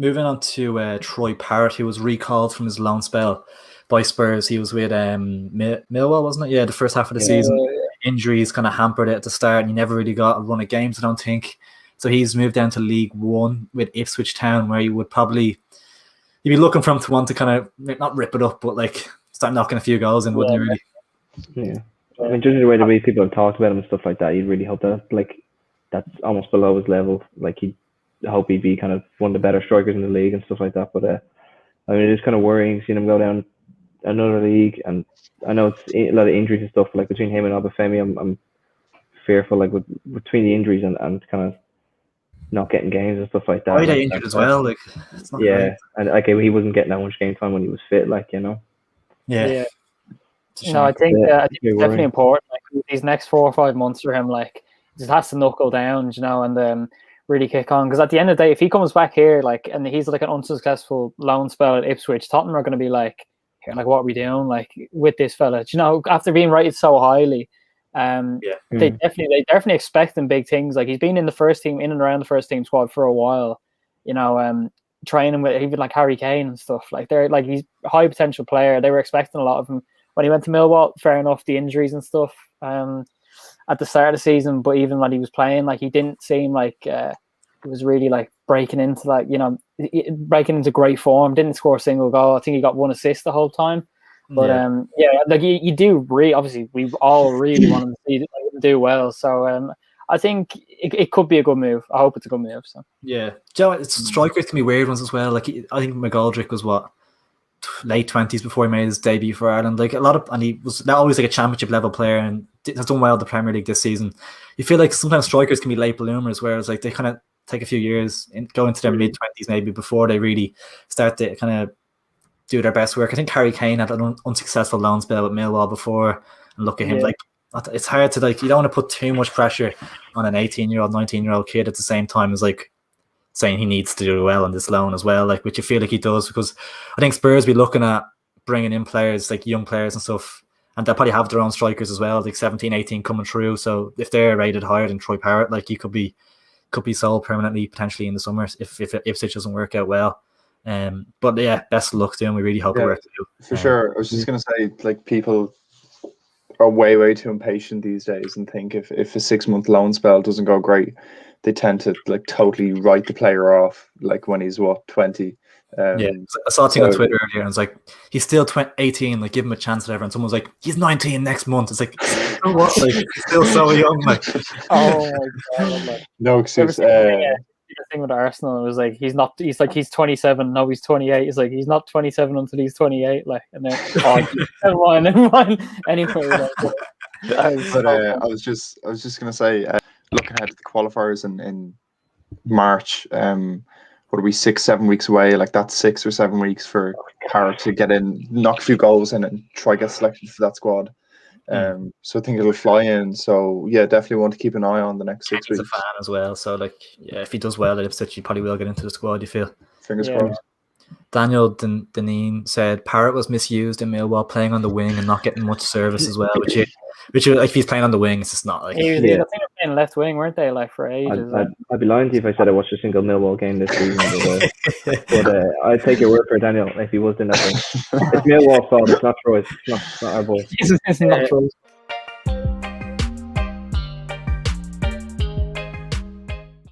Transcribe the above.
moving on to Troy Parrott, who was recalled from his loan spell by Spurs. He was with Millwall, wasn't it? Yeah, the first half of the season. Injuries kind of hampered it at the start, and he never really got a run of games, I don't think. So he's moved down to League One with Ipswich Town, where he would probably, you'd be looking for him to want to kind of not rip it up, but like start knocking a few goals in, wouldn't you? Really? Yeah. I mean, judging the way people have talked about him and stuff like that, you'd really hope that like that's almost below his level. Like he'd hope he'd be kind of one of the better strikers in the league and stuff like that. But I mean, it's kind of worrying seeing him go down another league, and I know it's a lot of injuries and stuff. Like between him and Obafemi, I'm fearful. Like between the injuries and kind of not getting games and stuff like that. Why are they injured as well? Like, it's not great. And like he wasn't getting that much game time when he was fit. Like Yeah. No, I think it's definitely important. Like these next 4 or 5 months for him, like he just has to knuckle down, and really kick on. Because at the end of the day, if he comes back here, like, and he's like an unsuccessful loan spell at Ipswich, Tottenham are going to be like, what are we doing, like, with this fella? After being rated so highly, they definitely expect him big things. Like he's been in the first team, in and around the first team squad for a while. Training with even like Harry Kane and stuff. Like they're like he's a high potential player. They were expecting a lot of him. When he went to Millwall, fair enough, the injuries and stuff at the start of the season, but even when he was playing, like he didn't seem like he was really like breaking into great form. Didn't score a single goal. I think he got 1 assist the whole time. But like you do obviously we all really want him to see him do well. So I think it could be a good move. I hope it's a good move. So yeah, strikers can be weird ones as well. Like I think McGoldrick was late 20s before he made his debut for Ireland. Like and he was not always like a championship level player, and has done well in the Premier League this season. You feel like sometimes strikers can be late bloomers, whereas like they kind of take a few years and go into their mid-20s maybe before they really start to kind of do their best work. I think Harry Kane had an unsuccessful loan spell with Millwall before, and look at him, like it's hard to like, you don't want to put too much pressure on an 18-year-old, 19-year-old kid at the same time as like saying he needs to do well on this loan as well, like, which you feel like he does, because I think Spurs be looking at bringing in players, like young players and stuff, and they'll probably have their own strikers as well, like 17, 18 coming through. So if they're rated higher than Troy Parrott, like he could be sold permanently potentially in the summer if Ipswich doesn't work out well. But yeah, best of luck to him. We really hope it works out. For sure. I was just going to say, like, people are way too impatient these days and think if a 6-month loan spell doesn't go great, they tend to like totally write the player off, like when he's 20. I saw a thing on Twitter earlier, and I was like, he's still 18, like give him a chance, whatever. And someone was like, he's 19 next month. It's like, you know what? Like, he's still so young. Like, oh my god, like, no excuse. The thing with Arsenal was like he's 27. No, he's 28. He's like he's not 27 until he's 28. Like, and then never mind. Anyway, I was just gonna say, looking ahead to the qualifiers in March. What are we, 6-7 weeks away? Like that's 6 or 7 weeks for Parrott to get in, knock a few goals in, and try get selected for that squad. So I think it'll fly in. So yeah, definitely want to keep an eye on the next 6 weeks. He's a fan as well, so like if he does well at Ipswich, he probably will get into the squad. You feel? Fingers crossed. Daniel Deneen said Parrott was misused in Millwall, playing on the wing and not getting much service as well. Which like, if he's playing on the wing, it's just not like. I think they're playing left wing, weren't they? Like for ages. I'd be lying to you if I said I watched a single Millwall game this season. But I'd take your word for it, Daniel, if he was in that thing. It's Millwall's fault. It's not Troy's. It's not our boy. It's not Troy's